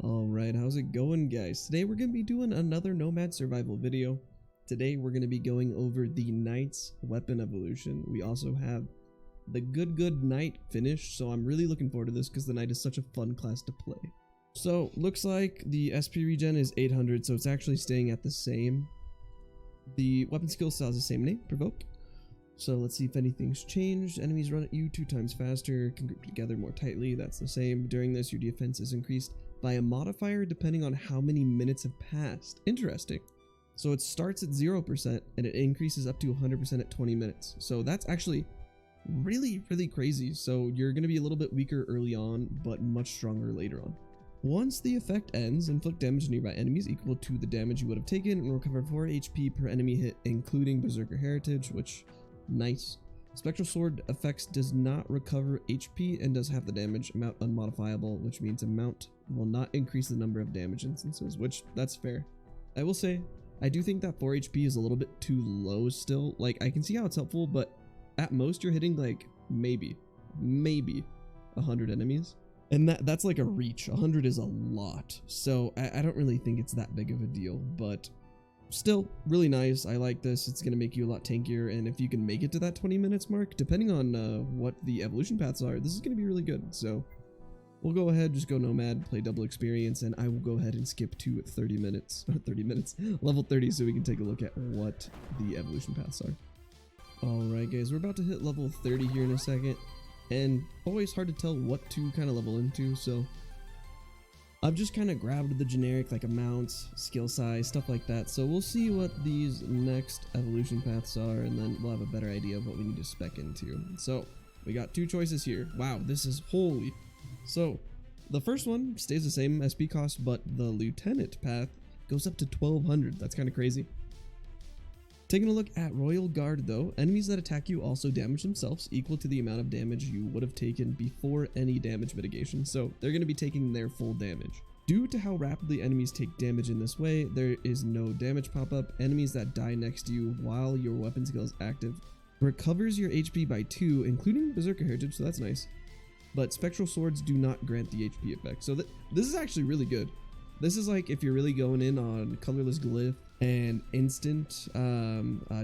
Alright, how's it going, guys? Today we're going to be doing another Nomad survival video. Today we're going to be going over the Knight's weapon evolution. We also have the good Knight finish, so I'm really looking forward to this because the Knight is such a fun class to play. So, looks like the SP regen is 800, so it's actually staying at the same. The weapon skill still has the same name, Provoke. So let's see if anything's changed. Enemies run at you 2 times faster, can group together more tightly, that's the same. During this, your defense is increased by a modifier depending on how many minutes have passed. Interesting. So it starts at 0% and it increases up to 100% at 20 minutes. So that's actually really crazy. So you're going to be a little bit weaker early on, but much stronger later on. Once the effect ends, inflict damage to nearby enemies equal to the damage you would have taken and recover 4 HP per enemy hit, including Berserker Heritage, which, nice. Spectral Sword effects does not recover HP and does have the damage amount unmodifiable, which means amount will not increase the number of damage instances, which that's fair. I will say, I do think that 4 HP is a little bit too low still. Like, I can see how it's helpful, but at most you're hitting like maybe 100 enemies. And that's like a reach. 100 is a lot. So I don't really think it's that big of a deal, but still really nice. I like this. It's going to make you a lot tankier, and if you can make it to that 20 minutes mark, depending on what the evolution paths are, this is going to be really good. So we'll go ahead, just go Nomad, play double experience, and I will go ahead and skip to 30 minutes, level 30, so we can take a look at what the evolution paths are. Alright guys, we're about to hit level 30 here in a second, and always hard to tell what to kind of level into, so I've just kind of grabbed the generic like amounts, skill size, stuff like that. So we'll see what these next evolution paths are, and then we'll have a better idea of what we need to spec into. So we got 2 choices here. Wow, this is holy. So the first one stays the same SP cost, but the lieutenant path goes up to 1200. That's kind of crazy. Taking a look at Royal Guard though, enemies that attack you also damage themselves equal to the amount of damage you would have taken before any damage mitigation, so they're going to be taking their full damage. Due to how rapidly enemies take damage in this way, there is no damage pop-up. Enemies that die next to you while your weapon skill is active recovers your HP by 2, including Berserker Heritage, so that's nice. But Spectral Swords do not grant the HP effect, so this is actually really good. This is like if you're really going in on Colorless Glyph and instant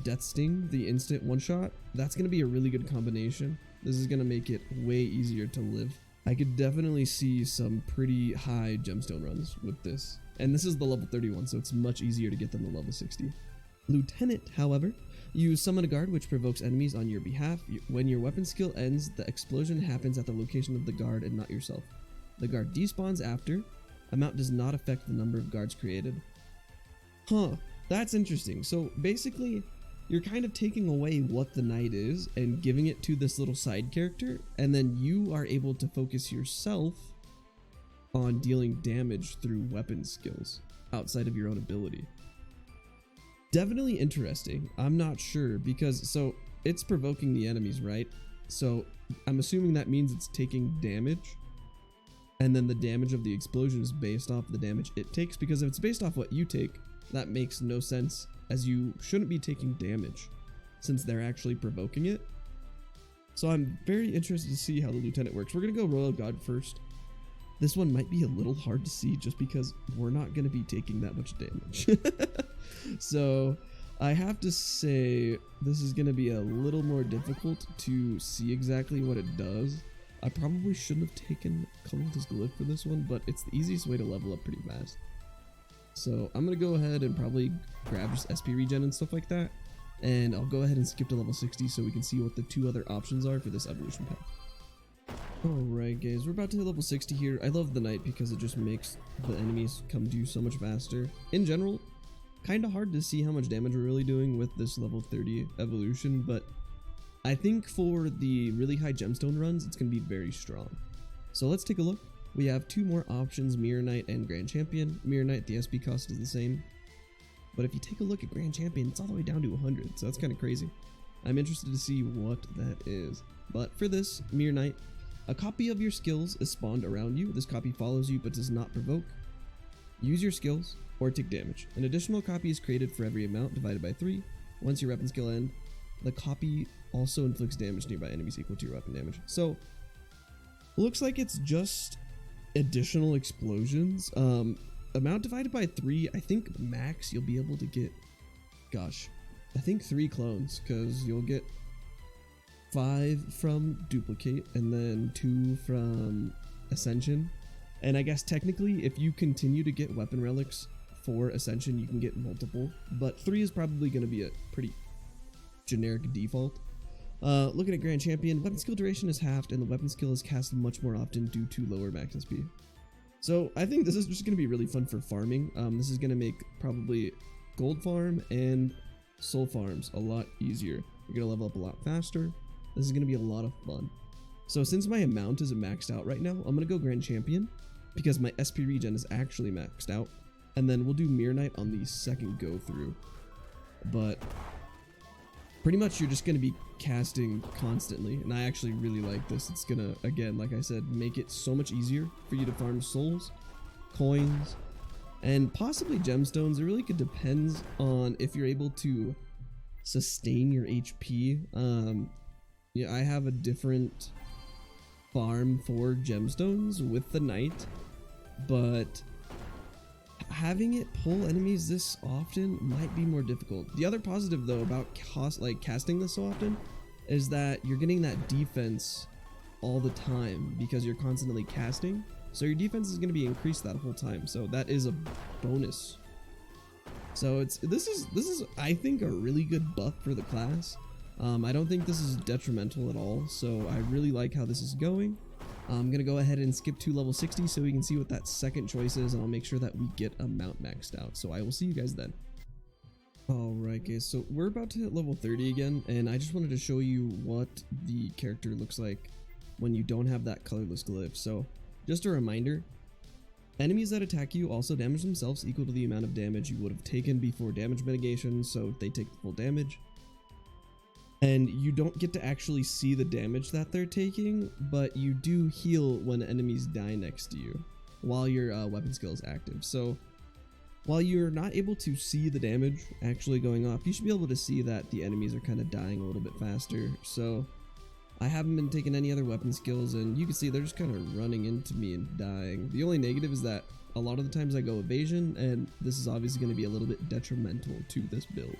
Death Sting, the instant one-shot, that's going to be a really good combination. This is going to make it way easier to live. I could definitely see some pretty high gemstone runs with this. And this is the level 31, so it's much easier to get than the level 60. Lieutenant, however, you summon a guard which provokes enemies on your behalf. When your weapon skill ends, the explosion happens at the location of the guard and not yourself. The guard despawns after. Amount does not affect the number of guards created. Huh, that's interesting. So basically, you're kind of taking away what the Knight is and giving it to this little side character, and then you are able to focus yourself on dealing damage through weapon skills outside of your own ability. Definitely interesting. I'm not sure because, so it's provoking the enemies, right? So I'm assuming that means it's taking damage. And then the damage of the explosion is based off the damage it takes, because if it's based off what you take, that makes no sense, as you shouldn't be taking damage since they're actually provoking it. So I'm very interested to see how the lieutenant works. We're going to go Royal Guard first. This one might be a little hard to see just because we're not going to be taking that much damage. So I have to say this is going to be a little more difficult to see exactly what it does. I probably shouldn't have taken Colorless Glyph for this one, but it's the easiest way to level up pretty fast. So I'm going to go ahead and probably grab just SP regen and stuff like that, and I'll go ahead and skip to level 60 so we can see what the 2 other options are for this evolution path. Alright guys, we're about to hit level 60 here. I love the Knight because it just makes the enemies come to you so much faster. In general, kind of hard to see how much damage we're really doing with this level 30 evolution, but I think for the really high gemstone runs, it's going to be very strong. So let's take a look. We have 2 more options, Mirror Knight and Grand Champion. Mirror Knight, the SP cost is the same. But if you take a look at Grand Champion, it's all the way down to 100, so that's kind of crazy. I'm interested to see what that is. But for this, Mirror Knight, a copy of your skills is spawned around you. This copy follows you but does not provoke. Use your skills or take damage. An additional copy is created for every amount divided by 3. Once your weapon skill ends, the copy also inflicts damage nearby enemies equal to your weapon damage. So looks like it's just additional explosions. Amount divided by 3, I think max you'll be able to get, gosh, I think 3 clones, because you'll get 5 from duplicate and then 2 from ascension. And I guess technically if you continue to get weapon relics for ascension, you can get multiple, but 3 is probably going to be a pretty generic default. Looking at Grand Champion, weapon skill duration is halved and the weapon skill is cast much more often due to lower max SP. So I think this is just going to be really fun for farming. This is going to make probably gold farm and soul farms a lot easier. You're going to level up a lot faster. This is going to be a lot of fun. So since my amount isn't maxed out right now, I'm going to go Grand Champion because my SP regen is actually maxed out. And then we'll do Mirror Knight on the second go through. But pretty much you're just going to be casting constantly, and I actually really like this. It's going to, again, like I said, make it so much easier for you to farm souls, coins, and possibly gemstones. It really could depends on if you're able to sustain your HP. Yeah, I have a different farm for gemstones with the knight, but having it pull enemies this often might be more difficult. The other positive though about casting this so often is that you're getting that defense all the time because you're constantly casting, so your defense is going to be increased that whole time, so that is a bonus. So this is I think a really good buff for the class. I don't think this is detrimental at all, so I really like how this is going. I'm gonna go ahead and skip to level 60 so we can see what that second choice is, and I'll make sure that we get a mount maxed out. So I will see you guys then. Alright guys, so we're about to hit level 30 again, and I just wanted to show you what the character looks like when you don't have that colorless glyph. So just a reminder, enemies that attack you also damage themselves equal to the amount of damage you would have taken before damage mitigation, so they take the full damage. And you don't get to actually see the damage that they're taking, but you do heal when enemies die next to you while your weapon skill is active. So while you're not able to see the damage actually going off, you should be able to see that the enemies are kind of dying a little bit faster. So I haven't been taking any other weapon skills, and you can see they're just kind of running into me and dying. The only negative is that a lot of the times I go evasion, and this is obviously going to be a little bit detrimental to this build.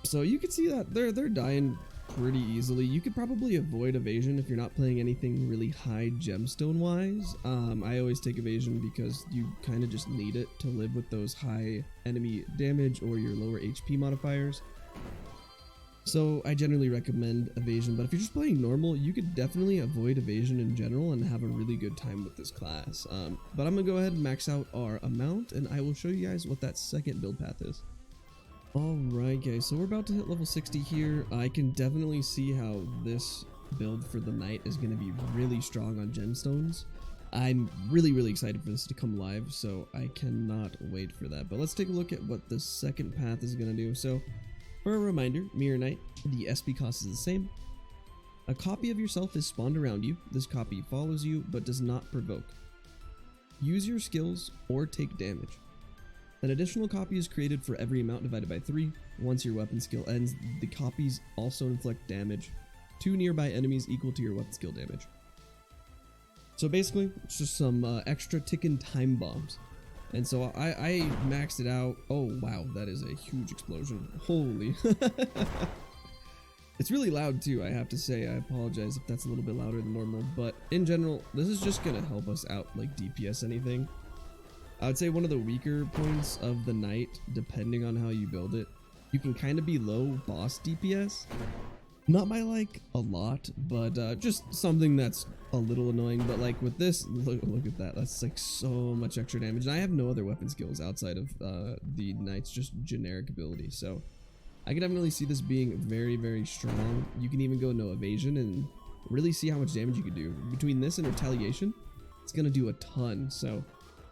So you can see that they're dying pretty easily. You could probably avoid evasion if you're not playing anything really high gemstone wise. I always take evasion because you kind of just need it to live with those high enemy damage or your lower HP modifiers. So I generally recommend evasion, but if you're just playing normal, you could definitely avoid evasion in general and have a really good time with this class. But I'm gonna go ahead and max out our amount, and I will show you guys what that second build path is. Alright guys, so we're about to hit level 60 here. I can definitely see how this build for the knight is going to be really strong on gemstones. I'm really excited for this to come live, so I cannot wait for that. But let's take a look at what the second path is going to do. So for a reminder, Mirror Knight, the SP cost is the same. A copy of yourself is spawned around you. This copy follows you but does not provoke. Use your skills or take damage. An additional copy is created for every amount divided by 3. Once your weapon skill ends, the copies also inflict damage to nearby enemies equal to your weapon skill damage. So basically, it's just some extra ticking time bombs. And so I maxed it out. Oh wow, that is a huge explosion. Holy. It's really loud too, I have to say. I apologize if that's a little bit louder than normal, but in general, this is just gonna help us out like DPS anything. I would say one of the weaker points of the knight, depending on how you build it, you can kind of be low boss DPS. Not by like a lot, but just something that's a little annoying. But like with this, look at that. That's like so much extra damage. And I have no other weapon skills outside of the knight's just generic ability. So I can definitely see this being very strong. You can even go no evasion and really see how much damage you can do. Between this and retaliation, it's going to do a ton. So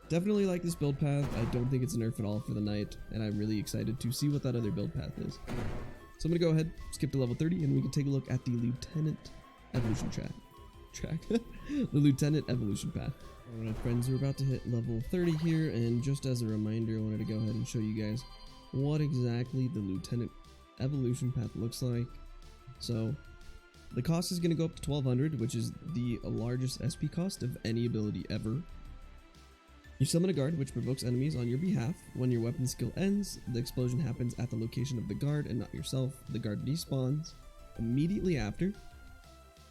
definitely like this build path. I don't think it's a nerf at all for the knight, and I'm really excited to see what that other build path is. So I'm gonna go ahead, skip to level 30, and we can take a look at the Lieutenant Evolution track. The Lieutenant Evolution path. Alright friends, we're about to hit level 30 here, and just as a reminder, I wanted to go ahead and show you guys what exactly the Lieutenant Evolution path looks like. So The cost is going to go up to 1200, which is the largest SP cost of any ability ever. You summon a guard which provokes enemies on your behalf. When your weapon skill ends, the explosion happens at the location of the guard and not yourself. The guard despawns immediately after.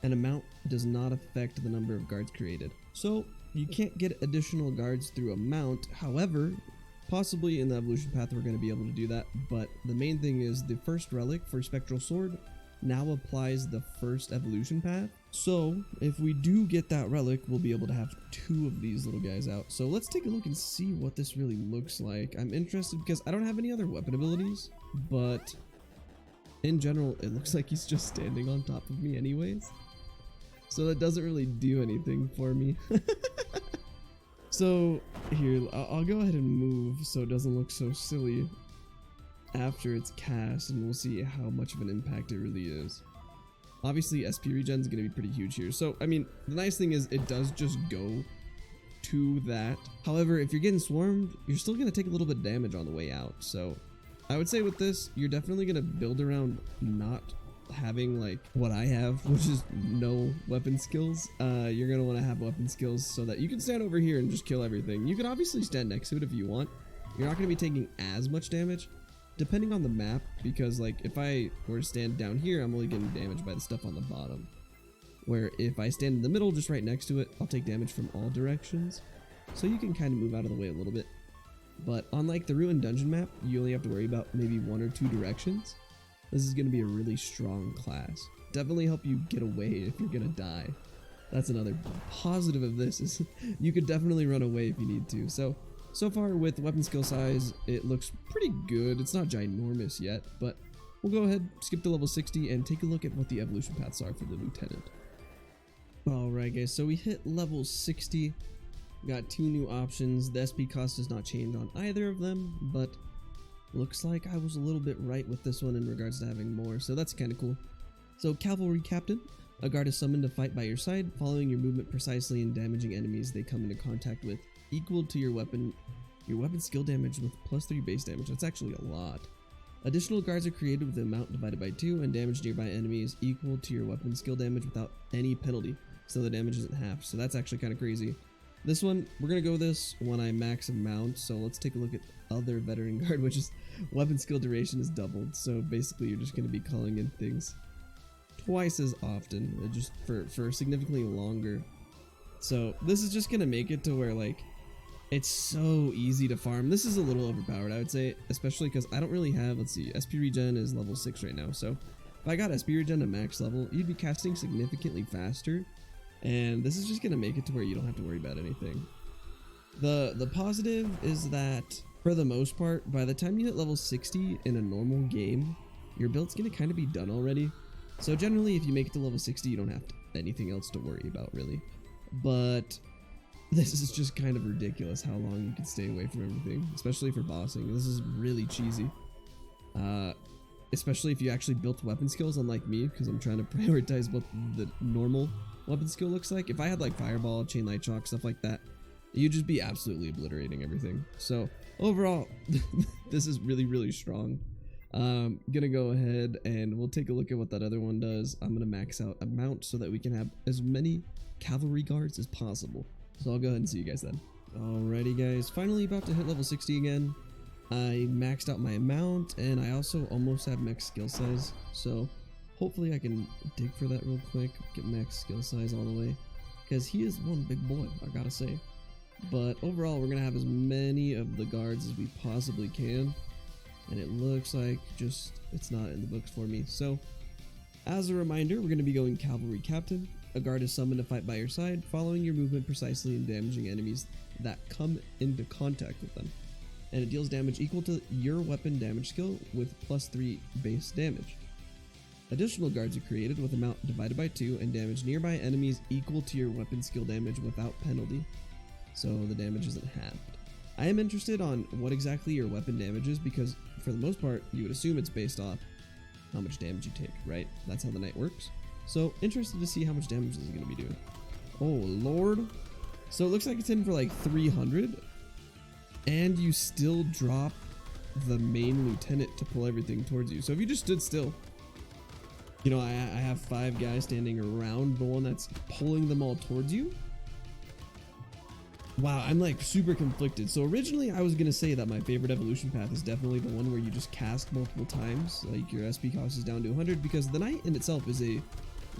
An amount does not affect the number of guards created. So you can't get additional guards through a mount. However, possibly in the evolution path we're going to be able to do that. But the main thing is the first relic for Spectral Sword now applies the first evolution path. So if we do get that relic, we'll be able to have 2 of these little guys out. So let's take a look and see what this really looks like. I'm interested because I don't have any other weapon abilities, but in general, it looks like he's just standing on top of me anyways. So that doesn't really do anything for me. So here, I'll go ahead and move so it doesn't look so silly after it's cast, and we'll see how much of an impact it really is. Obviously SP regen is going to be pretty huge here. So I mean, the nice thing is it does just go to that. However, if you're getting swarmed, you're still going to take a little bit of damage on the way out. So I would say with this, you're definitely going to build around not having like what I have, which is no weapon skills. You're going to want to have weapon skills so that you can stand over here and just kill everything. You can obviously stand next to it if you want. You're not going to be taking as much damage depending on the map, because like if I were to stand down here, I'm only getting damaged by the stuff on the bottom, where if I stand in the middle just right next to it, I'll take damage from all directions. So you can kind of move out of the way a little bit. But on like the Ruined Dungeon map, you only have to worry about maybe 1 or 2 directions. This is going to be a really strong class. Definitely help you get away if you're going to die. That's another positive of this, is you could definitely run away if you need to. So far with weapon skill size, it looks pretty good. It's not ginormous yet, but we'll go ahead, skip to level 60, and take a look at what the evolution paths are for the Lieutenant. Alright guys, so we hit level 60. Got 2 new options. The SP cost does not change on either of them, but looks like I was a little bit right with this one in regards to having more, so that's kind of cool. So Cavalry Captain. A guard is summoned to fight by your side, following your movement precisely and damaging enemies they come into contact with, equal to your weapon skill damage with +3 base damage. That's actually a lot. Additional guards are created with the amount divided by 2, and damage nearby enemies equal to your weapon skill damage without any penalty, so the damage isn't half. So that's actually kind of crazy. This one, we're going to go with this when I max amount, so let's take a look at other veteran guard, which is weapon skill duration is doubled. So basically you're just going to be calling in things twice as often, just for significantly longer. So this is just going to make it to where like it's so easy to farm. This is a little overpowered, I would say, especially because I don't really have, let's see, SP regen is level 6 right now. So if I got SP regen to max level, you'd be casting significantly faster. And this is just going to make it to where you don't have to worry about anything. The positive is that, for the most part, by the time you hit level 60 in a normal game, your build's going to kind of be done already. So generally, if you make it to level 60, you don't have anything else to worry about, really. But this is just kind of ridiculous how long you can stay away from everything, especially for bossing. This is really cheesy. Especially if you actually built weapon skills, unlike me, because I'm trying to prioritize what the normal weapon skill looks like. If I had like Fireball, Chain Light Shock, stuff like that, you'd just be absolutely obliterating everything. So overall, this is really, really strong. Gonna go ahead and we'll take a look at what that other one does. I'm gonna max out a mount so that we can have as many cavalry guards as possible. So I'll go ahead and see you guys then. Alrighty guys, finally about to hit level 60 again. I maxed out my mount, and I also almost have max skill size, so hopefully I can dig for that real quick, get max skill size all the way, because he is one big boy, I gotta say. But overall, we're gonna have as many of the guards as we possibly can, and it looks like just it's not in the books for me. So as a reminder, we're gonna be going Cavalry Captain. A guard is summoned to fight by your side, following your movement precisely and damaging enemies that come into contact with them. And it deals damage equal to your weapon damage skill with +3 base damage. Additional guards are created with amount divided by 2 and damage nearby enemies equal to your weapon skill damage without penalty, so the damage isn't halved. I am interested on what exactly your weapon damage is, because for the most part you would assume it's based off how much damage you take, right? That's how the knight works. So interested to see how much damage this is going to be doing. Oh lord. So it looks like it's in for like 300. And you still drop the main lieutenant to pull everything towards you. So if you just stood still, You know, I have 5 guys standing around the one that's pulling them all towards you. Wow, I'm like super conflicted. So originally I was gonna say that my favorite evolution path is definitely the one where you just cast multiple times, like your SP cost is down to 100, because the knight in itself is a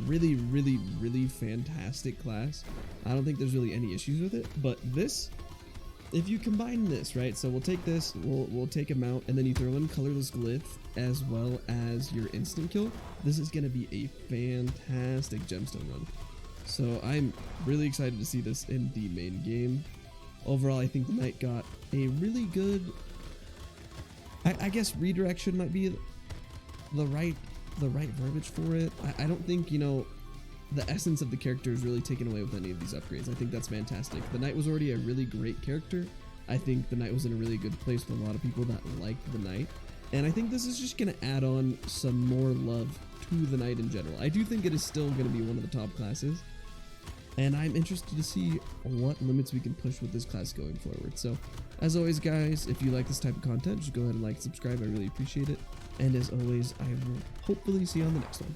really fantastic class. I don't think there's really any issues with it, but this, if you combine this, right, so we'll take this, we'll take a mount, and then you throw in colorless glyph as well as your instant kill, this is gonna be a fantastic gemstone run. So I'm really excited to see this in the main game. Overall, I think the knight got a really good, I guess redirection might be the right verbiage for it. I don't think, you know, the essence of the character is really taken away with any of these upgrades. I think that's fantastic. The knight was already a really great character. I think the knight was in a really good place with a lot of people that liked the knight. And I think this is just going to add on some more love to the knight in general. I do think it is still going to be one of the top classes. And I'm interested to see what limits we can push with this class going forward. So, as always, guys, if you like this type of content, just go ahead and like, subscribe. I really appreciate it. And as always, I will hopefully see you on the next one.